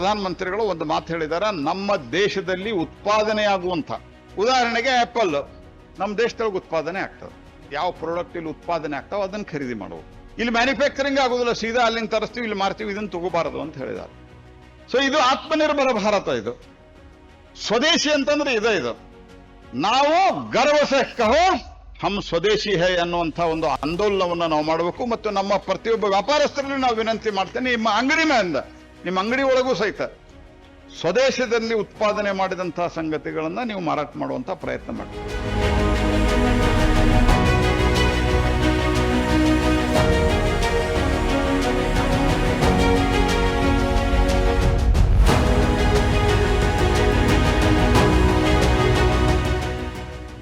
ಪ್ರಧಾನಮಂತ್ರಿಗಳು ಒಂದು ಮಾತು ಹೇಳಿದ್ದಾರೆ, ನಮ್ಮ ದೇಶದಲ್ಲಿ ಉತ್ಪಾದನೆಯಾಗುವಂಥ, ಉದಾಹರಣೆಗೆ ಆಪಲ್ ನಮ್ಮ ದೇಶದೊಳಗೆ ಉತ್ಪಾದನೆ ಆಗ್ತದೆ, ಯಾವ ಪ್ರಾಡಕ್ಟ್ ಇಲ್ಲಿ ಉತ್ಪಾದನೆ ಆಗ್ತಾವೆ ಅದನ್ನು ಖರೀದಿ ಮಾಡುವುದು. ಇಲ್ಲಿ ಮ್ಯಾನುಫ್ಯಾಕ್ಚರಿಂಗ್ ಆಗೋದಿಲ್ಲ, ಸೀದಾ ಅಲ್ಲಿಂದ ತರಿಸ್ತೀವಿ ಇಲ್ಲಿ ಮಾರ್ತೀವಿ, ಇದನ್ನು ತಗೋಬಾರದು ಅಂತ ಹೇಳಿದ್ದಾರೆ. ಸೊ ಇದು ಆತ್ಮನಿರ್ಭರ ಭಾರತ, ಇದು ಸ್ವದೇಶಿ ಅಂತಂದ್ರೆ ಇದು ನಾವು ಗರ್ವ ಸೆ ಕಹೋ ಹಮ್ ಸ್ವದೇಶಿ ಹೇ ಅನ್ನುವಂಥ ಒಂದು ಆಂದೋಲನವನ್ನು ನಾವು ಮಾಡಬೇಕು. ಮತ್ತು ನಮ್ಮ ಪ್ರತಿಯೊಬ್ಬ ವ್ಯಾಪಾರಸ್ಥರಲ್ಲಿ ನಾವು ವಿನಂತಿ ಮಾಡ್ತೇನೆ, ನಿಮ್ಮ ಅಂಗಡಿ ಮೇಲಿಂದ, ನಿಮ್ಮ ಅಂಗಡಿ ಒಳಗೂ ಸಹಿತ ಸ್ವದೇಶದಲ್ಲಿ ಉತ್ಪಾದನೆ ಮಾಡಿದಂತಹ ಸಂಗತಿಗಳನ್ನ ನೀವು ಮಾರಾಟ ಮಾಡುವಂತ ಪ್ರಯತ್ನ ಮಾಡಿ.